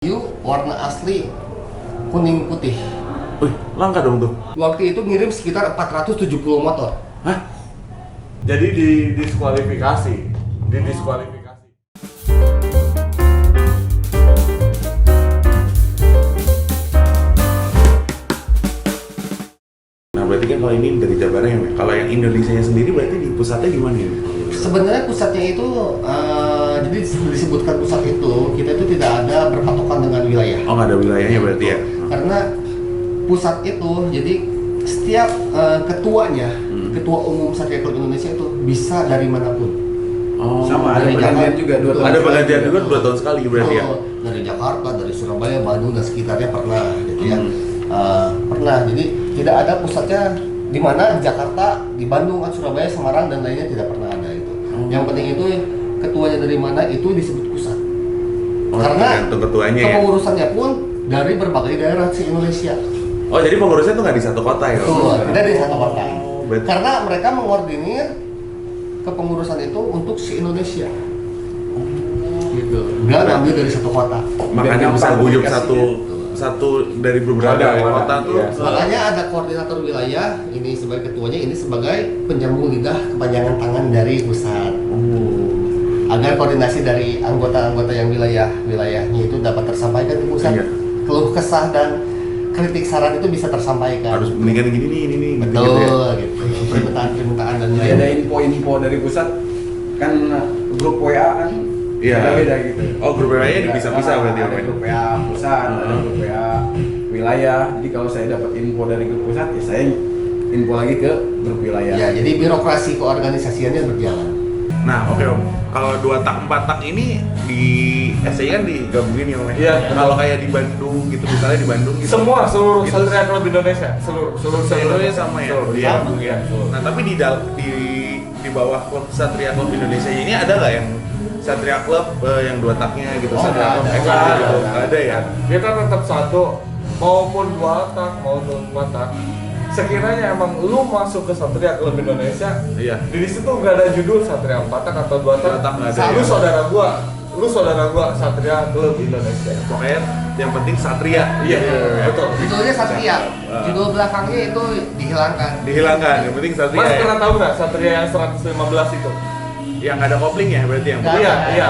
Warna asli kuning putih. Wih, langka dong tuh. Waktu itu ngirim sekitar 470 motor. Hah? Jadi didiskualifikasi. Nah, berarti kan kalau ini dari Jabar ya, kalau yang Indonesianya sendiri berarti di pusatnya gimana ya? Sebenarnya pusatnya itu, jadi disebutkan pusat itu, kita itu tidak ada berpatokan dengan wilayah. Oh, nggak ada wilayahnya berarti ya? Karena pusat itu, jadi setiap ketuanya, ketua umum Satria Club Indonesia itu bisa dari manapun. Oh, sama ada dari pergantian Jakarta. juga 2 tahun. ada pergantian juga 2 tahun sekali berarti ya? Dari Jakarta, dari Surabaya, Bandung dan sekitarnya pernah, gitu ya. Pernah. Jadi tidak ada pusatnya di mana di Jakarta, di Bandung, Surabaya, Semarang dan lainnya tidak pernah ada itu. Yang penting itu ketuanya dari mana itu disebut pusat. Oh, Karena tergantung ketuanya ya? kepengurusannya pun dari berbagai daerah di Indonesia. Oh, jadi pengurusnya tuh nggak di satu kota ya? Betul, tidak di satu kota. Berarti- Karena mereka mengordinir kepengurusan itu untuk si Indonesia. Gitu. Nggak ngambil dari satu kota. Makanya bisa guyup komunikasinya. satu dari beberapa kota tuh. Iya. Makanya ada koordinator wilayah, ini sebagai ketuanya, ini sebagai penyambung lidah kepanjangan tangan dari pusat. Agar koordinasi dari anggota-anggota yang wilayahnya itu dapat tersampaikan ke pusat. Iya. Keluh kesah dan kritik saran itu bisa tersampaikan. Harus mendingan gini nih, ini nih. Betul, gitu. Permintaan-permintaan dan Jadi ada info-info dari pusat kan, grup WA kan Iya. beda gitu. Oh, grup WA-nya dipisah-pisah berarti ada ya? grup WA pusat, ada grup WA wilayah. Jadi kalau saya dapat info dari grup pusat, ya saya info lagi ke grup wilayah. Ya, jadi birokrasi keorganisasiannya berjalan. Nah, oke Om. Kalau 2 tak 4 tak ini di SCI kan digabungin ya Om. Iya. Kalau kayak di Bandung gitu, misalnya di Bandung gitu. Seluruh Gitu. Satria Club Indonesia, seluruh Seluruhnya sama ya? Seluruh, Iya. iya, seluruh. Nah, tapi di bawah klub Satria Club Indonesia ini ada nggak yang Satria Club yang 2 taknya gitu? Oh, Satria Club nggak ada. Extra Nggak gitu. ada. Nggak ada ya? Kita tetap satu, maupun 2 tak, maupun 4 tak. Sekiranya emang lu masuk ke Satria Club Indonesia, Iya. di situ nggak ada judul Satria 4 tak atau 2 tak. 2 tak nggak ada Lu ya? saudara gua Satria Club Indonesia. Pokoknya yang penting Satria. Iya, betul. Judulnya Satria, judul belakangnya itu dihilangkan. Dihilangkan, yang penting Satria. Mas Ya. pernah tahu nggak Satria yang 115 itu? Yang nggak ada kopling ya berarti yang Nggak Iya, ada. iya,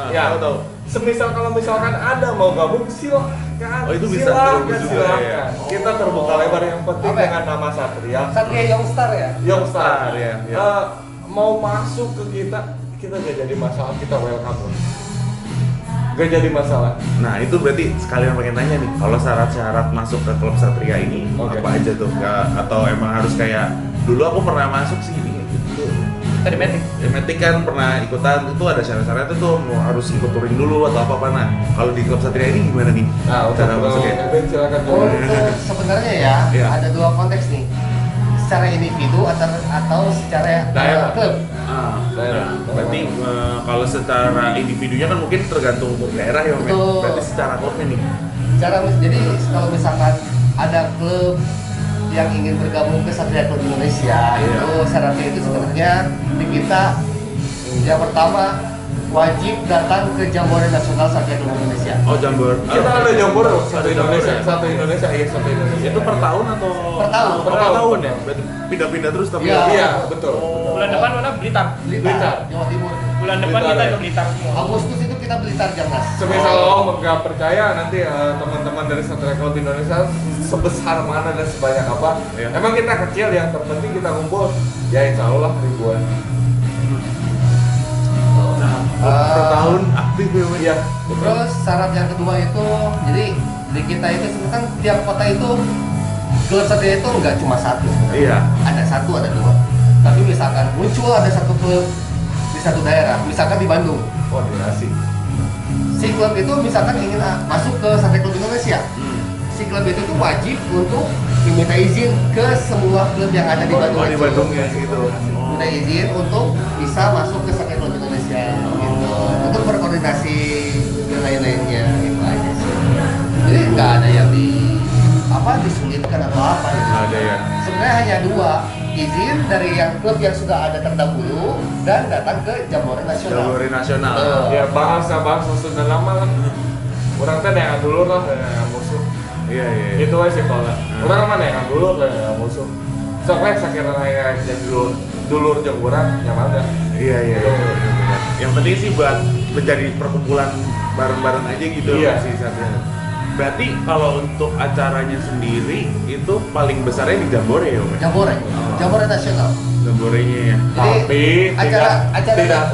iya. Tahu. Kalau misalkan ada mau gabung silakan. Oh, itu bisa Silakan, juga silakan. ya. Kita terbuka lebar, yang penting Apa ya? dengan nama Satria. Satria Youngstar ya? Youngstar ya, ya. Mau masuk ke kita gak jadi masalah, kita welcome loh. Gak jadi masalah. Nah, itu berarti sekalian pengen tanya nih, kalau syarat-syarat masuk ke klub Satria ini Oke. apa aja tuh? Atau emang harus kayak dulu aku pernah masuk sih ini gitu. Metik kan pernah ikutan, itu ada syarat-syaratnya tuh mau harus ikut touring dulu atau apa. Nah, kalau di klub Satria ini gimana nih? Nah, cara untuk masuknya? Ben silakan Oh, dulu. itu sebenarnya ya, Iya. ada 2 konteks nih. Secara individu atau secara Daerah. klub. Daerah. Berarti kalau secara individunya kan mungkin tergantung untuk daerah ya, Om. Betul. Berarti secara klubnya nih. Jadi kalau misalkan ada klub yang ingin bergabung ke Satria Club Indonesia, Iya. itu syaratnya itu sebenarnya di kita yang pertama wajib datang ke Jambore Nasional Satria Club Indonesia. Oh, Jambor. Kita ada Jambor satu Ada Jambor Indonesia, ya? satu Indonesia, iya satu Indonesia. Itu per tahun atau? Per tahun. Per Per tahun. tahun ya? Berarti pindah-pindah terus tapi. Iya. Iya, betul. Bulan depan mana Blitar. Blitar, Jawa Timur. Bulan depan Blitar kita ya? ke Blitar semua. Agustus itu kita Blitar Jamnas. Semisal Om nggak percaya, nanti teman-teman dari Satria Club Indonesia sebesar mana dan sebanyak apa. Iya. Emang kita kecil, yang terpenting kita kumpul. Ya insya Allah ribuan. Per tahun aktif ya, Mas? Iya. Terus syarat yang kedua itu, jadi di kita itu sebenarnya kan tiap kota itu klub Satria itu nggak cuma satu sebenarnya. Iya. Ada 1, ada 2. Tapi misalkan muncul ada satu klub di satu daerah, misalkan di Bandung. Koordinasi. Si klub itu misalkan ingin masuk ke Satria Club Indonesia. Si klub itu tuh wajib untuk diminta izin ke semua klub yang ada di Bandung. Oh, di Bandung ya gitu. Minta izin untuk bisa masuk ke Satria Club Indonesia gitu. Untuk berkoordinasi dan lain-lainnya itu aja sih. Jadi nggak ada yang disulitkan atau apa gitu. Ada ya. Sebenarnya hanya 2, izin dari yang klub yang sudah ada terdahulu dan datang ke Jambore Nasional. Jambore Nasional. Betul. Ya bahasa sudah lama lah. Orang teh yang dulu lah yang musuh. Iya. Itu aja sih kalau orang mana yang dulu yang musuh. Soalnya sakira yang jadi dulur jeung urang nyaman kan. Iya. Yang penting sih buat menjadi perkumpulan bareng-bareng aja gitu. Iya sih Satria. Berarti kalau untuk acaranya sendiri itu paling besarnya di Jambore ya, Om? Jambore nasional. Jamborenya ya. Tapi acara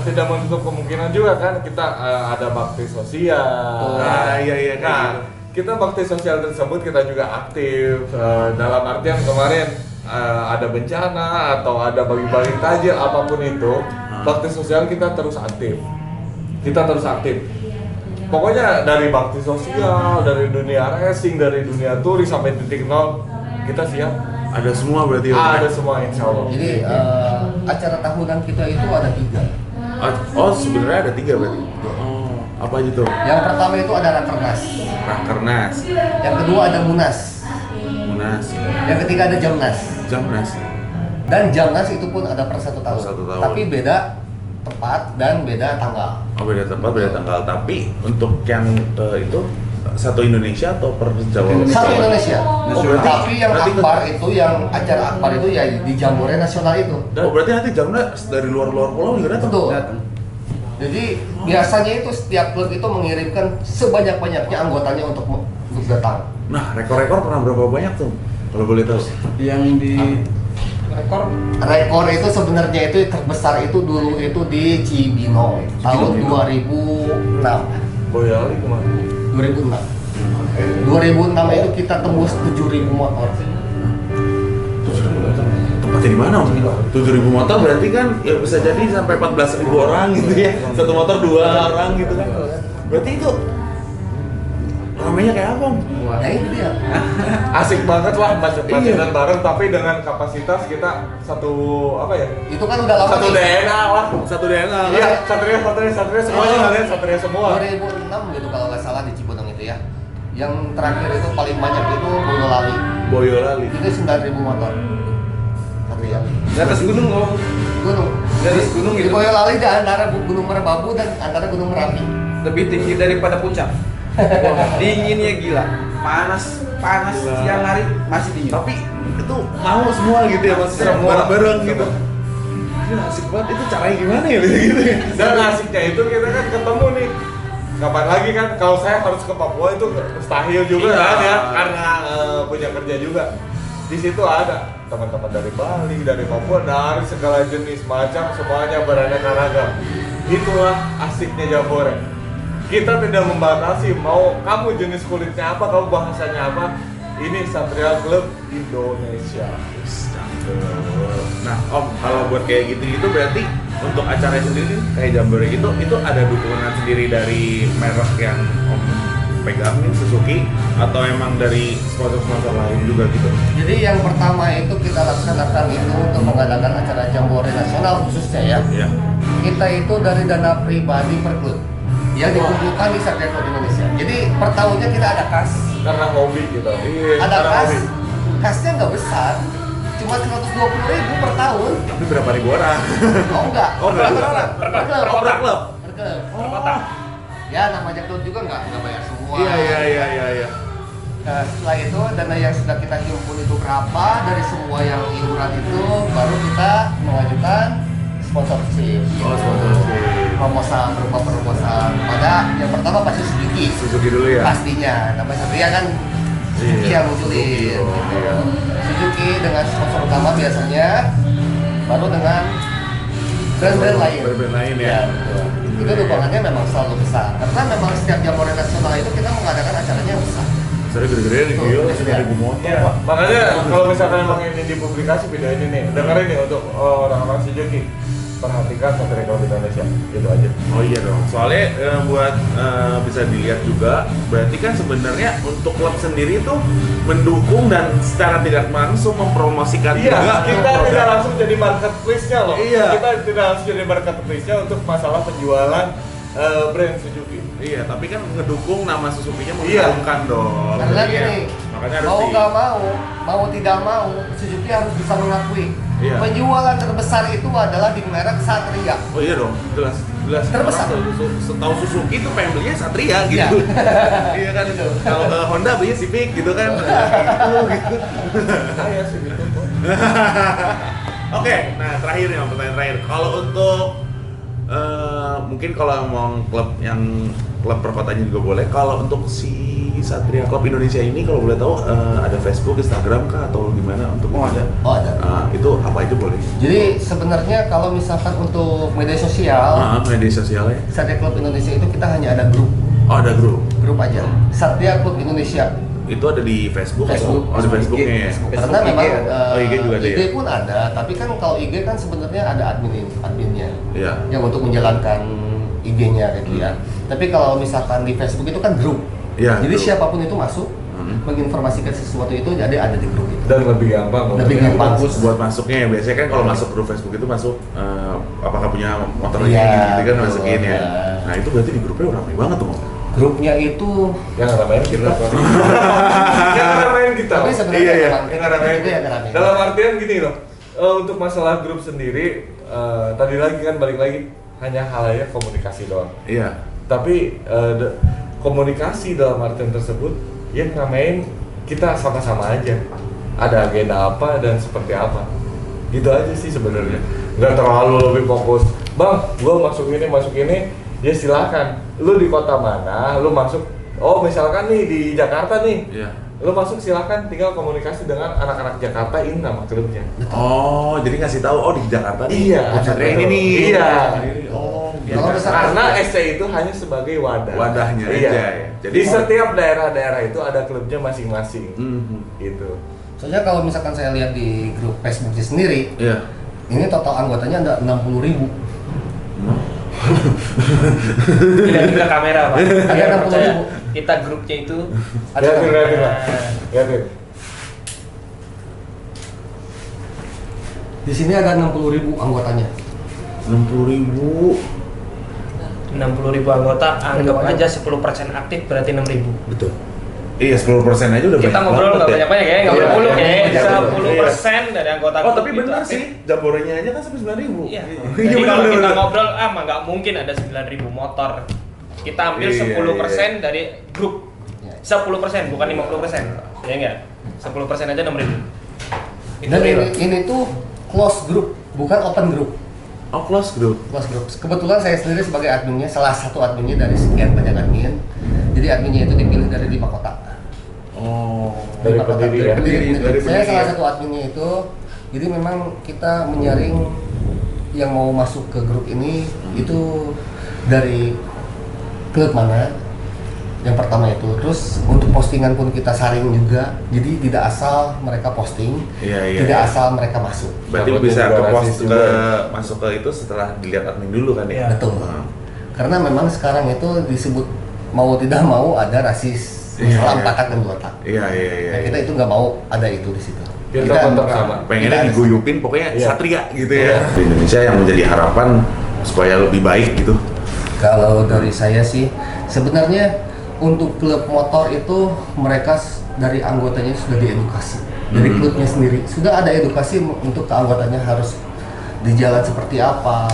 tidak menutup kemungkinan juga kan kita ada bakti sosial. Iya. Nah, kita bakti sosial tersebut kita juga aktif dalam artian kemarin ada bencana atau ada bagi-bagi takjil apapun itu, bakti sosial kita terus aktif. Pokoknya dari bakti sosial, dari dunia racing, dari dunia turis sampai titik nol kita siap. Ada semua berarti ya? Ada semua insya Allah. Jadi acara tahunan kita itu ada 3. Oh sebenarnya ada 3 berarti? Oh, apa aja tuh? Yang pertama itu ada Rakernas. Rakernas, Yang kedua ada Munas. Munas, Yang ketiga ada Jamnas. Jamnas. Dan Jamnas itu pun ada per 1 tahun. 1 tahun. Tapi beda tempat dan beda tanggal. Oh beda tempat, beda tanggal. Tapi untuk yang itu satu Indonesia atau per Jawa? Satu Indonesia. Oh, berarti- Tapi yang berarti akbar itu, yang acara akbar itu ya di Jambore nasional itu. Oh berarti nanti Jamnas dari luar-luar pulau juga datang? Betul. Jadi biasanya itu setiap klub itu mengirimkan sebanyak-banyaknya anggotanya untuk datang. Nah rekor-rekor pernah berapa banyak tuh? Kalau boleh tahu? Yang di Rekor itu sebenarnya itu terbesar itu dulu itu di Cibinong tahun 2006. Boyolali kemana? 2006 itu kita tembus 7.000 motor. Tempatnya di mana? 7.000 motor berarti kan ya bisa jadi sampai 14.000 orang gitu ya. Satu motor 2 orang gitu kan. Berarti itu ramainya kayak apa? Ya itu dia. Asik banget lah bacot-bacotan Iya. bareng tapi dengan kapasitas kita satu apa ya? Itu kan udah lama. Satu nih. DNA lah. Satu DNA kan? Iya, satria semuanya kalian satria semua. 2006 gitu kalau nggak salah di Cibinong itu ya. Yang terakhir itu paling banyak itu Boyolali. Boyolali. Itu 9.000 motor. Tapi ya. di atas gunung loh. Gunung. Di atas gunung Di gitu. Boyolali di antara Gunung Merbabu dan antara Gunung Merapi. Lebih tinggi daripada puncak. Wah, dinginnya gila. Panas siang hari masih dingin. Tapi itu mau semua gitu ya maksudnya Semua. bareng-bareng gitu. Ini asik banget, itu caranya gimana ya gitu ya? Dan asiknya itu kita kan ketemu nih. Kapan lagi kan kalau saya harus ke Papua itu mustahil juga Iya. kan ya karena punya kerja juga. Di situ ada teman-teman dari Bali, dari Papua, dari segala jenis macam semuanya beraneka ragam. Itulah asiknya Jambore. Kita tidak membatasi mau kamu jenis kulitnya apa, kamu bahasanya apa. Ini Satria Club Indonesia. Nah, Om, kalau buat kayak gitu-gitu berarti untuk acara sendiri kayak Jambore gitu, itu ada dukungan sendiri dari merek yang Om pegang nih, Suzuki, atau emang dari sponsor-sponsor lain juga gitu? Jadi yang pertama itu kita laksanakan itu untuk mengadakan acara Jambore nasional khususnya ya. Iya. Kita itu dari dana pribadi per klub yang dikumpulkan di Satria Club Indonesia. Jadi per tahunnya kita ada kas, Karena hobi gitu. Iya. ada karena kas, hobi. kasnya nggak besar, cuma 120.000 per tahun. Tapi berapa ribu orang? Oh enggak, Oh, enggak. per klub. Oh, per klub. Per klub. Ya namanya klub juga nggak bayar semua. Iya. Nah, setelah itu dana yang sudah kita himpun itu berapa dari semua yang iuran itu baru kita mengajukan sponsorship. Oh, sponsorship. Proposal berupa proposal pada yang pertama pasti Suzuki. Suzuki dulu ya? Pastinya, namanya Satria kan Suzuki Iya, yang munculin. Suzuki, iya. Suzuki dengan sponsor utama biasanya, baru dengan brand-brand lain. Brand-brand lain ya? betul. Itu dukungannya memang selalu besar karena memang setiap Jambore nasional itu kita mengadakan acaranya besar. Saya gede-gede nih, Betul, gila, gede-gede. 9.000 motor. Iya, makanya kalau misalkan emang ini dipublikasi video ini nih, dengerin nih untuk orang-orang Suzuki. Perhatikan Satria Club Indonesia, itu aja. Oh iya dong, soalnya buat bisa dilihat juga, berarti kan sebenarnya untuk klub sendiri tuh mendukung dan secara tidak langsung mempromosikan Iya, juga kita produk. tidak langsung jadi marketplace-nya loh. Iya. Kita tidak langsung jadi marketplace-nya untuk masalah penjualan brand Suzuki. Iya, tapi kan ngedukung nama Suzuki-nya Iya. mengharumkan dong. Karena Iya. gini, Makanya harus mau nggak mau tidak mau, Suzuki harus bisa mengakui Iya. Penjualan terbesar itu adalah di merek Satria. Oh iya dong, jelas. Terbesar. Setahu Suzuki itu pengen belinya Satria gitu. Iya. Iya kan. Kalau Honda belinya Civic gitu kan. Gitu. Saya sih gitu. Oke, nah terakhir nih, pertanyaan terakhir. Kalau untuk mungkin kalau mau klub perkotanya juga boleh. Kalau untuk si Satria Club Indonesia ini kalau boleh tahu ada Facebook, Instagram kah atau gimana untuk ada. Oh ada. Itu apa itu boleh? Jadi sebenarnya kalau misalkan untuk media sosial, Media sosialnya. Satria Club Indonesia itu kita hanya ada grup Oh, ada grup aja. Satria Club Indonesia. itu ada di Facebook, Facebook. atau? Oh, di Facebooknya ya. Karena IG memang ada. IG juga ada IG ya? pun ada, tapi kan kalau IG kan sebenarnya ada adminnya Iya. yang untuk menjalankan IG-nya gitu ya. Tapi kalau misalkan di Facebook itu kan grup. Iya, Jadi grup. siapapun itu masuk menginformasikan sesuatu itu jadi ada di grup itu. Dan lebih gampang. Lebih gampang. Bagus buat masuknya ya. Biasanya kan kalau masuk grup Facebook itu masuk apakah punya motornya Iya, gitu kan betul, masukin ya. iya. Nah, itu berarti di grupnya ramai banget tuh. Grupnya itu Yang ramai kita. Yang ramai kita. tapi sebenarnya Iya, iya. memang Yang ramai itu yang ramai. Dalam artian gini loh. Untuk masalah grup sendiri, tadi lagi kan balik lagi hanya halnya komunikasi doang. Iya. Tapi komunikasi dalam artian tersebut yang ngamain kita sama-sama aja. Ada agenda apa dan seperti apa. Gitu aja sih sebenarnya. Nggak terlalu lebih fokus. Bang, gua masuk ini, ya silakan. Lu di kota mana? Lu masuk. Oh, misalkan nih di Jakarta nih. Iya. Lu masuk silakan, tinggal komunikasi dengan anak-anak Jakarta, ini nama klubnya. Oh, jadi ngasih tahu oh di Jakarta nih. Iya, oh, Satria ini betul. nih. Iya. Oh, gitu. Kalau misalkan- Karena SC itu hanya sebagai wadah. Wadahnya Iya. aja ya. Jadi setiap daerah-daerah itu ada klubnya masing-masing. Mhm. Gitu. Soalnya kalau misalkan saya lihat di grup Facebooknya sendiri, Iya. ini total anggotanya ada 60.000. Lihat ke kamera Pak. Ada Biar 60.000. percaya. Kita grupnya itu Lihatin, lihatin, Pak. Lihatin. Di sini ada 60.000 anggotanya. 60.000. 60.000 anggota, anggap aja 10% aktif berarti 6.000. Betul. Iya, 10% aja udah Kita banyak ngobrol banget nggak ya. banyak-banyak ya, nggak Iya, muluk iya, ya. iya, 10% dari anggota Oh, grup tapi itu benar aktif. sih. Jaborenya aja kan sampai 9.000. Iya. Iya, Jadi kalau kita benar. ngobrol, mah nggak mungkin ada 9.000 motor. Kita ambil Iya, 10% dari grup. Iya. 10% bukan 50%. Ya enggak? 10% aja 6.000. Itu Dan real. ini tuh close group, bukan open group. Oh, close group. Close group. Kebetulan saya sendiri sebagai adminnya, salah satu adminnya dari sekian banyak admin. Jadi adminnya itu dipilih dari 5 kota. Oh. Dari 5 kota. pendiri ya? Dari Saya pendiri salah ya? satu adminnya itu. Jadi memang kita menyaring yang mau masuk ke grup ini itu dari klub mana. Yang pertama itu, terus untuk postingan pun kita saring juga, jadi tidak asal mereka posting, Iya, tidak iya. asal mereka masuk. Berarti Takut bisa juga ke rasis post juga ke ya? masuk ke itu setelah dilihat admin dulu kan ya. Iya. Betul. Hmm. Karena memang sekarang itu disebut mau tidak mau ada rasis, Iya, masalah iya. 4 tak dan 2 tak. Iya, iya, iya. Nah, kita itu nggak mau ada itu di situ. Kita tetap sama. Pengennya Tidak ada. diguyupin pokoknya Iya. Satria gitu Iya. ya. Di Indonesia yang menjadi harapan supaya lebih baik gitu. Kalau dari saya sih sebenarnya untuk klub motor itu mereka dari anggotanya sudah diedukasi, dari klubnya sendiri sudah ada edukasi untuk ke anggotanya harus di jalan seperti apa,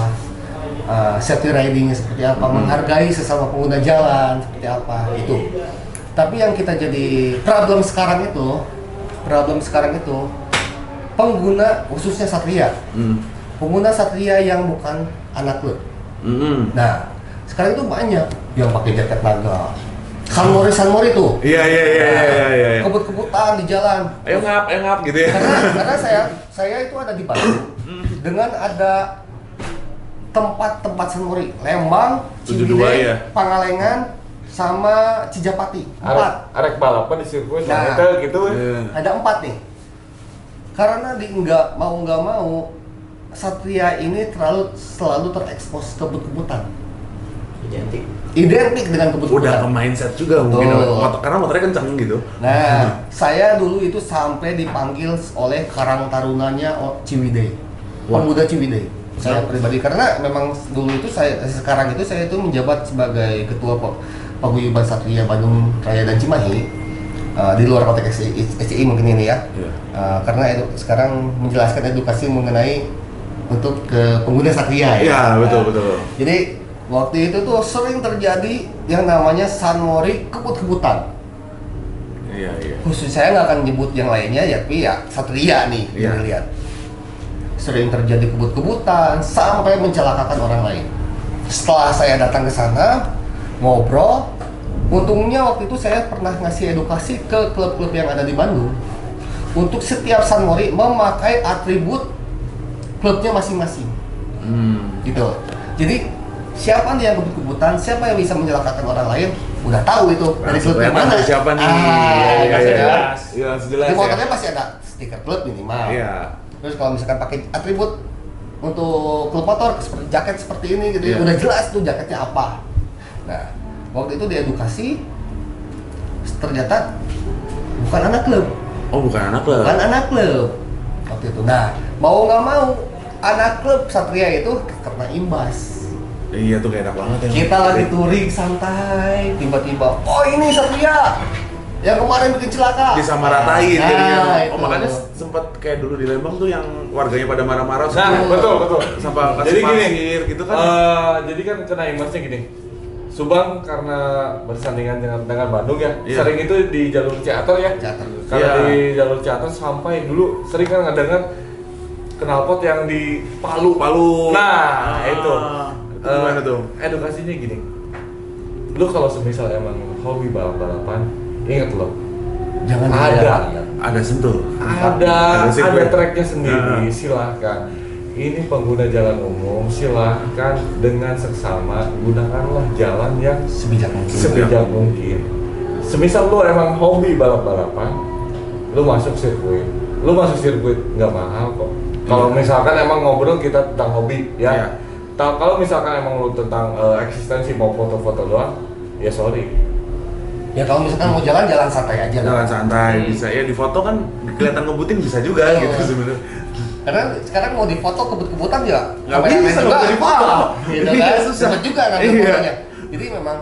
safety ridingnya seperti apa, menghargai sesama pengguna jalan seperti apa itu. Tapi yang kita jadi problem sekarang itu pengguna khususnya Satria, pengguna Satria yang bukan anak klub. Nah, sekarang itu banyak yang pakai jaket naga. Sanmori tuh. Iya, iya, iya, iya, iya. Kebut-kebutan di jalan. Ayo ngap gitu ya. Karena saya itu ada di Bandung. Dengan ada tempat Sanmori, Lembang, 72 Ciwidey, ya? Pangalengan, sama Cijapati. 4. Arek balapan di sirkuit Nah. wanita gitu. Ada 4 nih. Karena nggak mau Satria ini selalu terekspos kebut-kebutan. Identik dengan Udah ke kebut-kebutan. mindset juga mungkin Betul. karena motornya kencang gitu. Nah, saya dulu itu sampai dipanggil oleh Karang Tarunanya Ciwidey, Wah. pemuda Ciwidey. Saya pribadi karena memang dulu itu sekarang itu saya itu menjabat sebagai ketua paguyuban Satria Bandung Raya dan Cimahi. di luar konteks SCI mungkin ini ya. Iya. Karena sekarang menjelaskan edukasi mengenai untuk ke pengguna Satria ya. Iya, betul. Jadi waktu itu tuh sering terjadi yang namanya sunmori kebut-kebutan. Iya. Khusus saya nggak akan nyebut yang lainnya ya, tapi ya Satria nih Iya. yang lihat. Sering terjadi kebut-kebutan sampai mencelakakan orang lain. Setelah saya datang ke sana ngobrol, untungnya waktu itu saya pernah ngasih edukasi ke klub-klub yang ada di Bandung untuk setiap sunmori memakai atribut klubnya masing-masing. Gitu. Jadi siapa nih yang kebut-kebutan, siapa yang bisa menyelakakan orang lain, udah tahu itu dari klub yang mana. Siapa nih? Iya. jelas. Iya, jelas. Di motornya pasti ada stiker klub minimal. Iya. Terus kalau misalkan pakai atribut untuk klub motor seperti jaket seperti ini gitu, Iya. udah jelas tuh jaketnya apa. Nah, waktu itu diedukasi ternyata bukan anak klub. Oh, bukan anak klub. Bukan anak klub waktu itu. Nah, mau nggak mau anak klub Satria itu kena imbas. Iya tuh, gak enak banget ya. Kita lagi touring santai, tiba-tiba, oh ini Satria yang kemarin bikin celaka. disamaratain Nah, jadinya. itu. Oh, makanya sempat kayak dulu di Lembang tuh yang warganya pada marah-marah Nah, betul. sampah Jadi kasih gini, pasir gitu kan. jadi kan kena imbasnya gini. Subang karena bersandingan dengan Bandung ya, Iya. sering itu di jalur Ciater ya. Ciater. Karena Iya. di jalur Ciater sampai dulu sering kan ngedengar knalpot yang di Palu. Nah, itu. Gimana tuh? Edukasinya gini. Lu kalau semisal emang hobi balap-balapan, ingat lo. Jangan Ada. dibayar. Ada sentuh. Ada sih, ada Bu. tracknya sendiri, Nah. silahkan. Ini pengguna jalan umum, silahkan dengan seksama gunakanlah jalan yang Sebijak mungkin. sebijak mungkin. Semisal lu emang hobi balap-balapan, lu masuk sirkuit nggak mahal kok. Kalau misalkan emang ngobrol kita tentang hobi ya. Iya. Kalau misalkan emang lu tentang eksistensi mau foto-foto doang, ya sorry. Ya kalau misalkan mau jalan santai aja lah. Jalan santai bisa ya, di foto kan kelihatan ngebutin bisa juga Betul. gitu sebenarnya. Karena sekarang mau difoto kebut-kebutan ya Nggak kameramen bisa, juga nggak bisa difoto. gitu Iya, kan, susah. susah juga ngambil Iya. fotonya. Jadi memang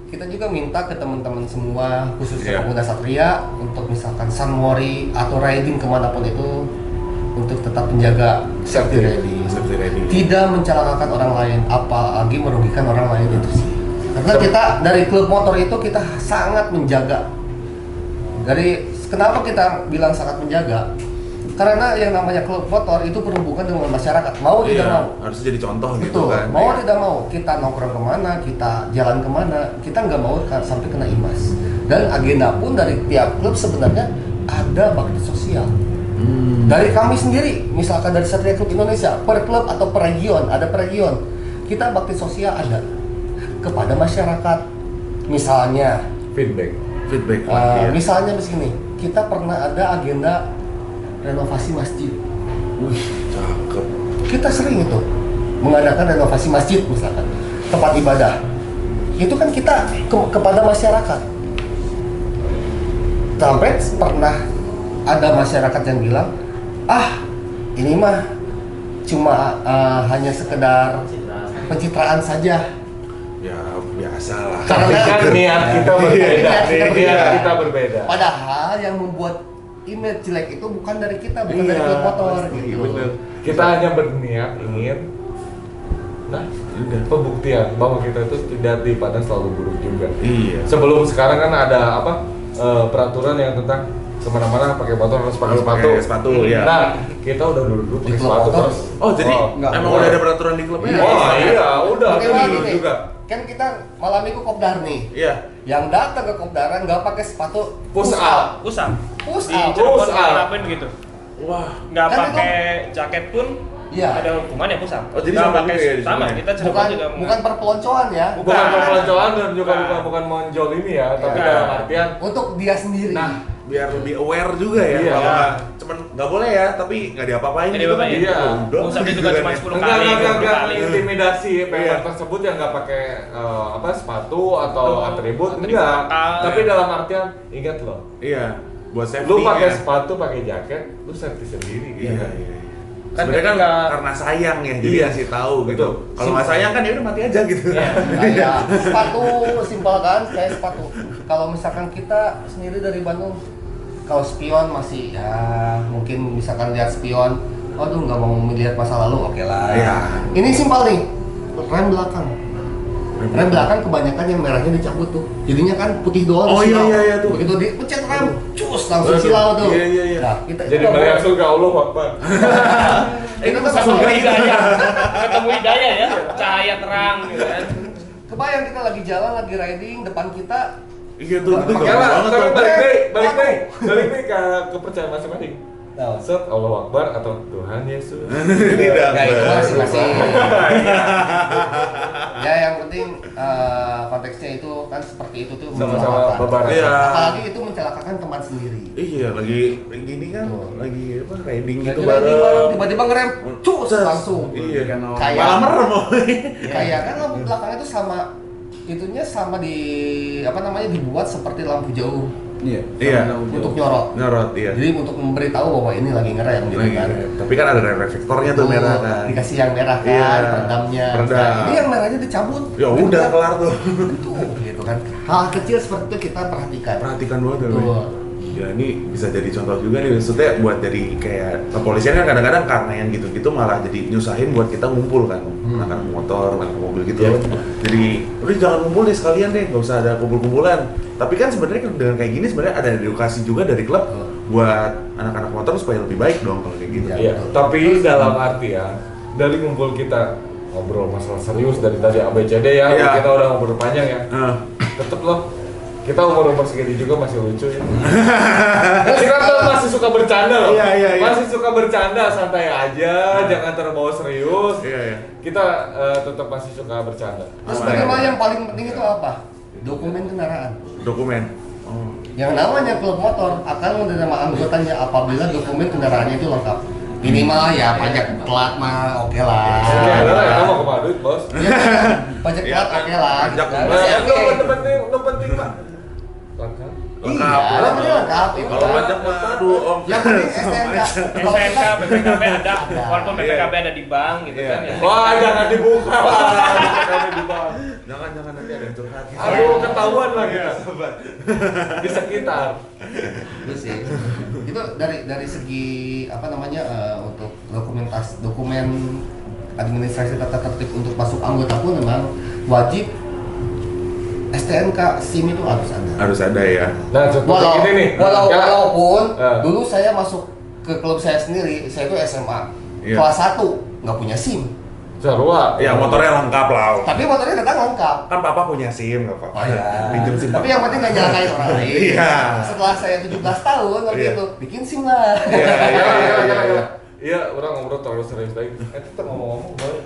kita juga minta ke teman-teman semua khususnya Iya. pengguna Satria untuk misalkan sunmori atau riding kemanapun itu untuk tetap menjaga safety riding, Safety riding. tidak mencelakakan orang lain, apalagi merugikan orang lain itu sih. Karena kita dari klub motor itu kita sangat menjaga. Kenapa kita bilang sangat menjaga? Karena yang namanya klub motor itu berhubungan dengan masyarakat, mau tidak Iya, mau. harus jadi contoh gitu Betul, kan. mau Iya. tidak mau kita nongkrong kemana, kita jalan kemana, kita nggak mau sampai kena imbas. Dan agenda pun dari tiap klub sebenarnya ada bakti sosial. Dari kami sendiri, misalkan dari Satria Klub Indonesia, per klub atau per region, ada per region, kita bakti sosial ada kepada masyarakat. Misalnya, Feedback. Iya. misalnya begini, kita pernah ada agenda renovasi masjid. Wih, cakep. Kita sering itu mengadakan renovasi masjid misalkan tempat ibadah. Itu kan kita kepada masyarakat. Sampai pernah ada masyarakat yang bilang, ini mah cuma hanya sekedar pencitraan saja. Ya biasalah. Karena Kan niat kita berbeda. Niat kita berbeda. Niat kita berbeda. Padahal yang membuat image jelek itu bukan dari kita, bukan dari klub motor pasti, gitu. bener. Kita hanya berniat ingin pembuktian bahwa kita itu tidak dipandang selalu buruk juga. Iya. Sebelum sekarang kan ada peraturan yang tentang kemana-mana pakai motor harus pakai Harus sepatu. pakai sepatu, ya. Nah, kita udah dulu Di pakai klub sepatu motor. terus. Oh, jadi Nggak emang boleh. udah ada peraturan di klubnya? Oh iya, udah Bagaimana dulu gini? juga. Kan kita malam minggu kopdar nih. Iya. Yang datang ke kopdaran nggak pakai sepatu Push up. Usam. Push Di up. Cirebon Push up. ngelakuin gitu. Wah. Nggak Kan pakai jaket pun Iya. ada hukuman ya pusam. Oh, jadi Nggak sama pakai juga ya di sama. Cirebon ya? Kita Cirebon juga Bukan perpeloncoan ya. Bukan peloncoan dan juga Bukan. bukan monjol ini ya, tapi Bukan. dalam artian Untuk dia sendiri. nah, Biar lebih aware juga ya. Iya. Kalau nggak, cuman nggak boleh ya, tapi nggak diapa-apain Nggak gitu kan. diapa-apain. Iya. Udah, Pusatnya gitu juga kan cuma ya. 10 enggak kali, 20 kali. intimidasi member Iya. tersebut yang nggak pakai sepatu atau Betul. atribut Atribut enggak. lokal. Tapi dalam artian ingat loh, Iya. Buat safety. lu pakai ya. sepatu, pakai jaket, lu safety sendiri. Iya, iya. Kan Sebenarnya kan ketika- karena sayang ya, jadi Iya. kasih tahu gitu. Betul. Kalau nggak sayang kan ya udah mati aja gitu. Iya. Kayak sepatu simpel kan, kayak sepatu. kalau misalkan kita sendiri dari Bandung, kalau spion masih ya mungkin misalkan lihat spion, waduh nggak mau melihat masa lalu, oke lah. Iya. Ini simpel nih, rem belakang. Rem belakang kebanyakan yang merahnya dicabut tuh, jadinya kan putih doang. Oh, silau. iya tuh. Begitu dipencet rem, cus langsung silau tuh. Iya. Nah, kita Jadi melihat surga Allah Akbar. itu tuh Ketemu langsung hidayah, ketemu hidayah ya, cahaya terang gitu kan. kebayang kita lagi jalan, lagi riding, depan kita Iya tuh, itu Oke gampang lah, banget tapi tuh. balik deh ke kepercayaan masing-masing. Nah, Set Allah Akbar atau Tuhan Yesus. Tidak. ya itu masing-masing. Iya. Ya yang penting konteksnya itu kan seperti itu tuh Sama-sama mencelakakan. bebaran. Iya. Apalagi itu mencelakakan teman sendiri. Iya, lagi gini kan, lagi apa riding gitu Lagi riding bareng, bareng. tiba-tiba ngerem, cus langsung. Iya. Kayak- Malah merem. Kayak kan lampu belakang itu sama itunya sama di apa namanya dibuat seperti lampu jauh Iya. Iya. untuk nyorot. Nyorot, iya. Jadi untuk memberitahu bahwa ini lagi ngerem gitu Lagi, kan. tapi kan ada reflektornya tuh merah kan. Dikasih yang merah kan, Iya. peredamnya. Peredam. Nah, ini yang merahnya dicabut. Ya udah kelar tuh. Itu gitu kan. Hal kecil seperti itu kita perhatikan. Perhatikan banget ya. Betul. Ya ini bisa jadi contoh juga nih, maksudnya buat jadi kayak kepolisian kan kadang-kadang karena yang gitu-gitu malah jadi nyusahin buat kita ngumpul kan, anak motor, anak mobil gitu. Iya. Jadi udah jangan ngumpul deh sekalian deh, nggak usah ada kumpul-kumpulan. Tapi kan sebenarnya dengan kayak gini sebenarnya ada edukasi juga dari klub buat anak-anak motor supaya lebih baik dong kalau kayak gitu. Iya, tapi dalam arti ya, dari ngumpul kita ngobrol masalah serius dari tadi ABCD ya, Iya. kita udah ngobrol panjang ya. Tetep loh, kita umur segini juga masih lucu ya. Kita tuh masih suka bercanda loh. Iya. Masih suka bercanda, santai aja, jangan terbawa serius. Iya. Kita tetap masih suka bercanda. Terus bagaimana yang paling penting itu apa? Dokumen kendaraan. Dokumen. Oh. Yang namanya klub motor akan menerima anggotanya apabila dokumen kendaraannya itu lengkap. Minimal ya pajak telat mah oke lah. Oke, lah, kita mau kemana duit bos? Iya kan? Pajak Iya telat kan? oke lah. Pajak gitu kan. telat. Masih oke. Itu penting pak. Lengkap. Iya, Lengkap. namanya lengkap. itu Kalau kan. pajak mah aduh om. Yang penting STNK. Kalau STNK, kita- BPKB ada, Ada. walaupun BPKB ada di bank gitu Iya. kan ya. Wah, jangan dibuka lah. Jangan dibuka. Jangan nanti ada yang curhat. Aduh, ketahuan lah kita. Di sekitar. Itu sih. Itu dari segi apa namanya untuk dokumen administrasi tata tertib untuk masuk anggota pun memang wajib STNK SIM itu harus ada. Harus ada ya. Nah, contohnya ini nih. Ya. Walaupun Eh. dulu saya masuk ke klub saya sendiri, saya itu SMA Iya. kelas 1 nggak punya SIM, Sarua. Ya motornya lengkap lah. Om. tapi motornya datang lengkap. Kan papa punya SIM nggak apa-apa. Oh iya. Pinjam SIM. Tapi yang penting nggak nyalakain orang lain. Iya. Setelah saya 17 tahun waktu Iya. itu bikin SIM lah. Iya. Iya, orang ngobrol terlalu serius lagi. Kita ngomong-ngomong balik.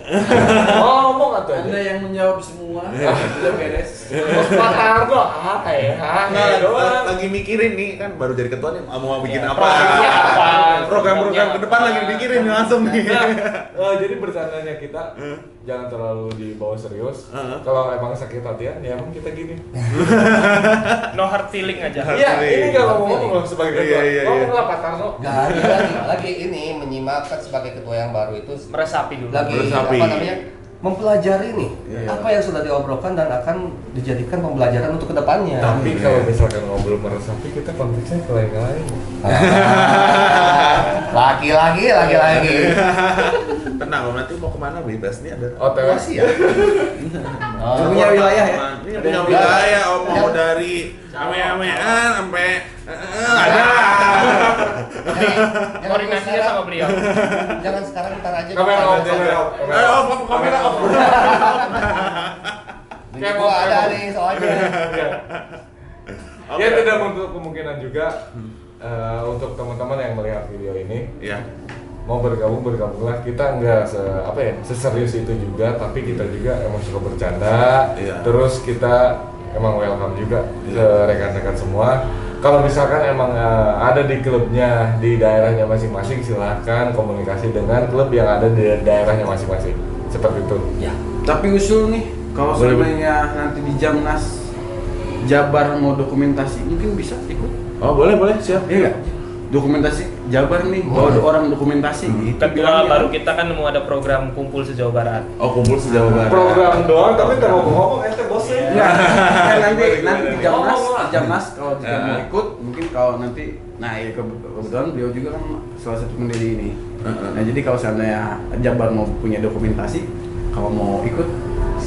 Ngomong atau Anda aja. yang menjawab semua. Sudah beres. Bos Patar doh. Nggak, doang. lagi mikirin nih kan baru jadi ketua nih mau bikin Iya. apa. Proyeknya apa? Program-program ke depan lagi dipikirin langsung nih. Jadi bercandanya kita jangan terlalu dibawa serius. Heeh. Kalau emang sakit hatian, ya emang kita gini. No hard feeling aja. Iya, ini nggak ngomong loh sebagai ketua. Iya. Ngomong lah Patar no. Nggak, lagi ini menyimak kan sebagai ketua yang baru itu Meresapi dulu. lagi Meresapi. apa namanya mempelajari nih Iya. apa yang sudah diobrolkan dan akan dijadikan pembelajaran untuk kedepannya. Tapi kalau misalkan ngobrol meresapi, kita konteksnya ke lain-lain. Lagi-lagi. Tenang om, nanti mau kemana bebas nih ada. OTW. Masih ya. Punya wilayah ya? Ini punya wilayah om, mau dari ame-amean sampai ada. Koordinasinya sama beliau. Jangan sekarang ntar aja. Kamera off, kamera off. Kamera off. Kayak gua ada nih soalnya. Ya tidak untuk kemungkinan juga untuk teman-teman yang melihat video ini Iya. mau bergabunglah. Kita nggak seserius itu juga, tapi kita juga emang suka bercanda. Iya. Terus kita emang welcome juga ke rekan-rekan semua. Kalau misalkan emang ada di klubnya di daerahnya masing-masing, silahkan komunikasi dengan klub yang ada di daerahnya masing-masing. Seperti itu. Ya. Tapi usul nih, kalau Boleh, seandainya nanti di Jamnas Jabar mau dokumentasi, mungkin bisa ikut. Oh boleh siap. Iya nggak? dokumentasi Jabar nih, kalau ada orang dokumentasi gitu. Kedua bilangnya. baru kita kan mau ada program kumpul se-Jawa Barat. Oh, kumpul se-Jawa Barat. Program doang tapi ngomong-ngomong ente bosnya. Enggak, kan nanti Jamnas, Ngomong lah. Jamnas kalau jika mau ikut, mungkin kalau nanti, nah ya kebetulan beliau juga kan salah satu pendiri ini. Nah jadi kalau seandainya Jabar mau punya dokumentasi, kalau mau ikut,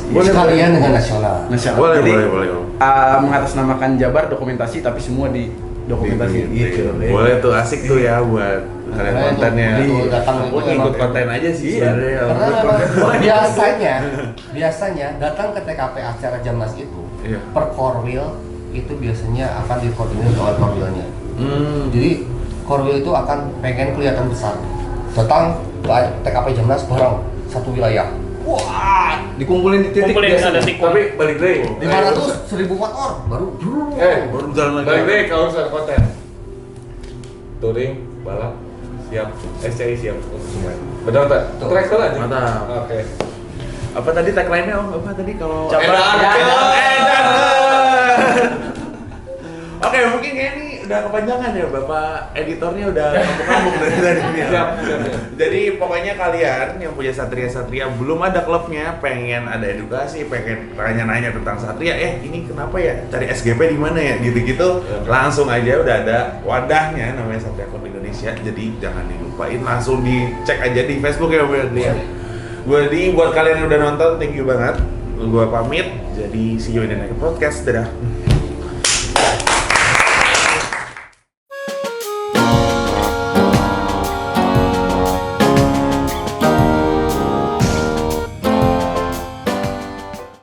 Boleh sekalian dengan nasional. nasional. Boleh, Jadi, boleh. mengatasnamakan Jabar dokumentasi, tapi semua di dokumentasi gitu. Boleh tuh, asik tuh ya buat kalian Makanya kontennya. tuh datang Aku itu ikut emang- konten aja sih Iya. sebenarnya. Karena memang biasanya datang ke TKP acara Jamnas itu Iya. per korwil itu biasanya akan dikoordinir oleh korwilnya. Jadi korwil itu akan pengen kelihatan besar. Datang ke TKP Jamnas bareng satu wilayah. Wah, Dikumpulin di titik Kumpulin biasa. ada titik. Tapi balik deh. 500, 1000 motor baru. Baru jalan lagi. Balik deh kalau urusan konten. Touring, balap, siap. SCI siap untuk semuanya. Benar tak? Track dulu aja. Mantap. Oke. Apa tadi tagline-nya Om? Apa tadi kalau Jabar. Oke, mungkin kayak ini udah kepanjangan ya, Bapak editornya udah ngambung dari tadi nih. Siap, siap. Jadi pokoknya kalian yang punya Satria belum ada klubnya, pengen ada edukasi, pengen nanya-nanya tentang Satria, ini kenapa ya? Cari SGP di mana ya? Gitu-gitu. Langsung aja udah ada wadahnya namanya Satria Club Indonesia. Jadi jangan dilupain, langsung dicek aja di Facebook ya, Berarti buat kalian yang udah nonton, thank you banget. Gua pamit. Jadi see you in the next podcast. Dadah.